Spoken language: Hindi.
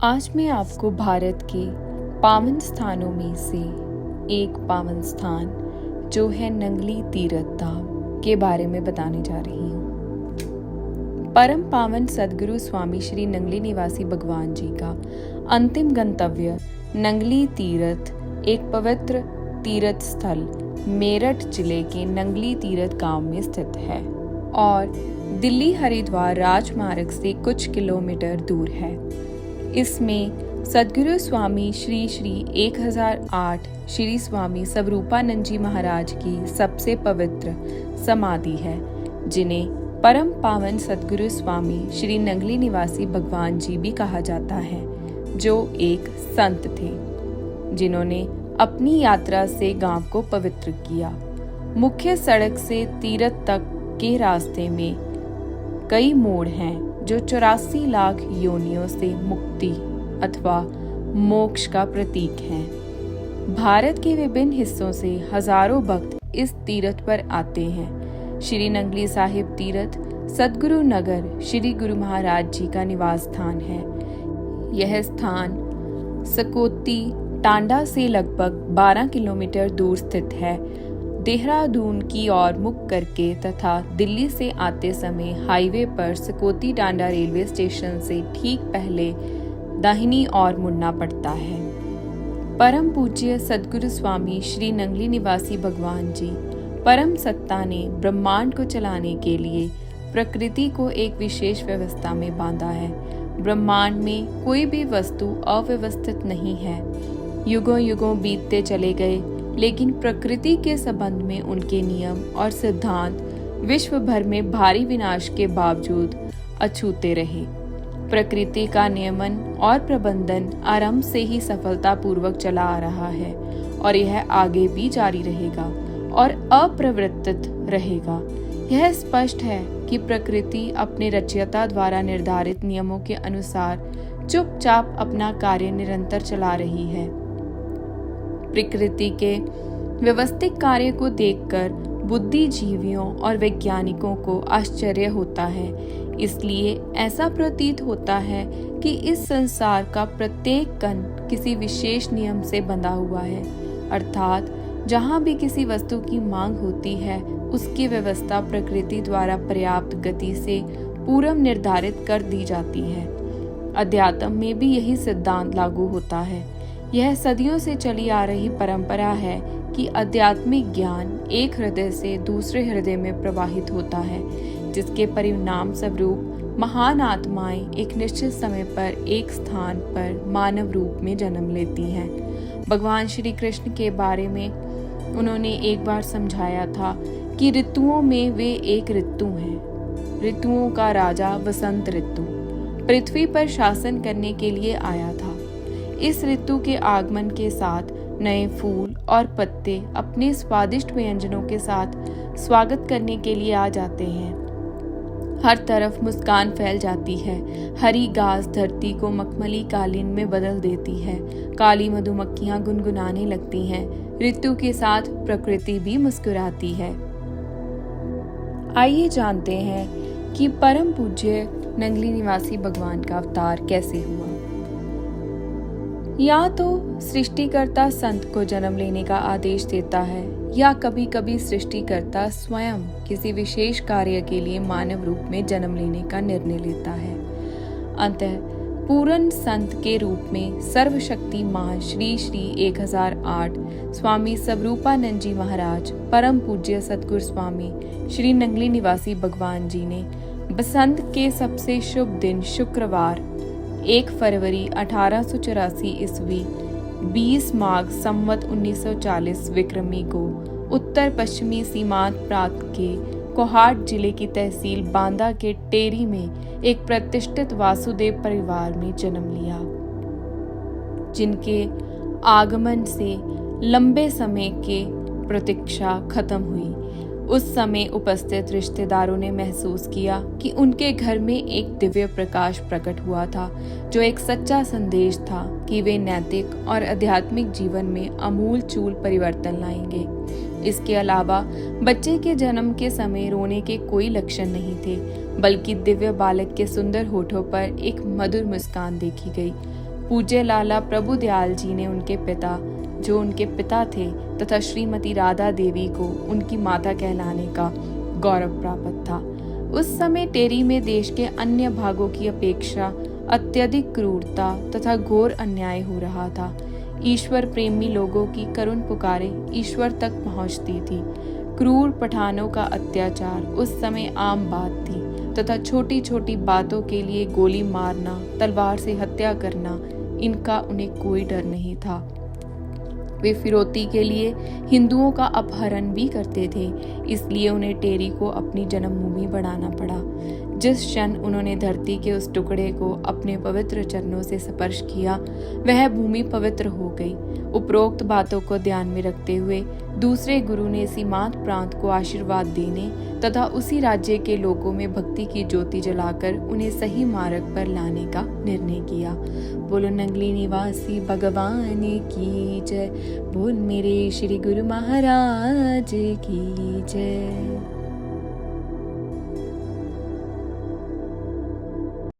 आज मैं आपको भारत के पावन स्थानों में से एक पावन स्थान जो है नंगली तीर्थ धाम के बारे में बताने जा रही हूँ। परम पावन सद्गुरु स्वामी श्री नंगली निवासी भगवान जी का अंतिम गंतव्य नंगली तीर्थ एक पवित्र तीर्थ स्थल मेरठ जिले के नंगली तीर्थ गांव में स्थित है और दिल्ली हरिद्वार राजमार्ग से कुछ किलोमीटर दूर है। इसमें सद्गुरु स्वामी श्री 1008 श्री स्वामी स्वरूपानंद जी महाराज की सबसे पवित्र समाधि है, जिन्हें परम पावन सद्गुरु स्वामी श्री नंगली निवासी भगवान जी भी कहा जाता है, जो एक संत थे जिन्होंने अपनी यात्रा से गांव को पवित्र किया। मुख्य सड़क से तीर्थ तक के रास्ते में कई मोड़ हैं जो 84 लाख योनियों से मुक्ति अथवा मोक्ष का प्रतीक हैं। भारत के विभिन्न हिस्सों से हजारों भक्त इस तीर्थ पर आते हैं। श्री नंगली साहिब तीर्थ सद्गुरु नगर श्री गुरु महाराज जी का निवास स्थान है। यह स्थान सकोती टांडा से लगभग 12 किलोमीटर दूर स्थित है। देहरादून की ओर मुख करके तथा दिल्ली से आते समय हाईवे पर सकोती टांडा रेलवे स्टेशन से ठीक पहले दाहिनी ओर मुड़ना पड़ता है। परम पूज्य सद्गुरु स्वामी श्री नंगली निवासी भगवान जी परम सत्ता ने ब्रह्मांड को चलाने के लिए प्रकृति को एक विशेष व्यवस्था में बांधा है। ब्रह्मांड में कोई भी वस्तु अव्यवस्थित नहीं है। युगों युगों बीतते चले गए, लेकिन प्रकृति के संबंध में उनके नियम और सिद्धांत विश्व भर में भारी विनाश के बावजूद अछूते रहे। प्रकृति का नियमन और प्रबंधन आरंभ से ही सफलतापूर्वक चला आ रहा है और यह आगे भी जारी रहेगा और अप्रवर्तित रहेगा। यह स्पष्ट है कि प्रकृति अपने रचयिता द्वारा निर्धारित नियमों के अनुसार चुपचाप अपना कार्य निरंतर चला रही है। प्रकृति के व्यवस्थित कार्य को देखकर बुद्धिजीवियों और वैज्ञानिकों को आश्चर्य होता है। इसलिए ऐसा प्रतीत होता है कि इस संसार का प्रत्येक कण किसी विशेष नियम से बंधा हुआ है, अर्थात जहाँ भी किसी वस्तु की मांग होती है उसकी व्यवस्था प्रकृति द्वारा पर्याप्त गति से पूर्व निर्धारित कर दी जाती है। अध्यात्म में भी यही सिद्धांत लागू होता है। यह सदियों से चली आ रही परंपरा है कि आध्यात्मिक ज्ञान एक हृदय से दूसरे हृदय में प्रवाहित होता है, जिसके परिणाम स्वरूप महान आत्माएं एक निश्चित समय पर एक स्थान पर मानव रूप में जन्म लेती हैं। भगवान श्री कृष्ण के बारे में उन्होंने एक बार समझाया था कि ऋतुओं में वे एक ऋतु हैं। ऋतुओं का राजा वसंत ऋतु पृथ्वी पर शासन करने के लिए आया था। इस ऋतु के आगमन के साथ नए फूल और पत्ते अपने स्वादिष्ट व्यंजनों के साथ स्वागत करने के लिए आ जाते हैं। हर तरफ मुस्कान फैल जाती है। हरी घास धरती को मखमली कालीन में बदल देती है। काली मधुमक्खियां गुनगुनाने लगती हैं। ऋतु के साथ प्रकृति भी मुस्कुराती है। आइए जानते हैं कि परम पूज्य नंगली निवासी भगवान का अवतार कैसे हुआ। या तो सृष्टिकर्ता संत को जन्म लेने का आदेश देता है, या कभी कभी सृष्टिकर्ता स्वयं किसी विशेष कार्य के लिए मानव रूप में जन्म लेने का निर्णय लेता है। अतः पूर्ण संत के रूप में सर्वशक्तिमान श्री 1008 स्वामी स्वरूपानंद जी महाराज परम पूज्य सद्गुरु स्वामी श्री नंगली निवासी भगवान जी ने बसंत के सबसे शुभ दिन शुक्रवार 1 फरवरी 1884 ईस्वी 20 माघ संवत 1940 विक्रमी को उत्तर पश्चिमी सीमांत प्रांत के कोहाट जिले की तहसील बांदा के टेरी में एक प्रतिष्ठित वासुदेव परिवार में जन्म लिया, जिनके आगमन से लंबे समय के प्रतीक्षा खत्म हुई। उस समय उपस्थित रिश्तेदारों ने महसूस किया कि उनके घर में एक दिव्य प्रकाश प्रकट हुआ था, जो एक सच्चा संदेश था कि वे नैतिक और आध्यात्मिक जीवन में आमूल चूल परिवर्तन लाएंगे। इसके अलावा बच्चे के जन्म के समय रोने के कोई लक्षण नहीं थे, बल्कि दिव्य बालक के सुंदर होठों पर एक मधुर मुस्कान देखी गई। पूज्य लाला प्रभुदयाल जी ने उनके पिता, जो उनके पिता थे, तथा श्रीमती राधा देवी को उनकी माता कहलाने का गौरव प्राप्त था। उस समय टेरी में देश के अन्य भागों की अपेक्षा अत्यधिक क्रूरता तथा घोर अन्याय हो रहा था। ईश्वर प्रेमी लोगों की करुण पुकारें ईश्वर तक पहुंचती थी। क्रूर पठानों का अत्याचार उस समय आम बात थी तथा छोटी छोटी बातों के लिए गोली मारना, तलवार से हत्या करना, इनका उन्हें कोई डर नहीं था। वे फिरौती के लिए हिंदुओं का अपहरण भी करते थे, इसलिए उन्हें टेरी को अपनी जन्मभूमि बनाना पड़ा। जिस क्षण उन्होंने धरती के उस टुकड़े को अपने पवित्र चरणों से स्पर्श किया, वह भूमि पवित्र हो गई। उपरोक्त बातों को ध्यान में रखते हुए दूसरे गुरु ने सीमांत प्रांत को आशीर्वाद देने तथा उसी राज्य के लोगों में भक्ति की ज्योति जलाकर उन्हें सही मार्ग पर लाने का निर्णय किया। बोलो नंगली निवासी भगवान की जय। बोल मेरे श्री गुरु महाराज की जय।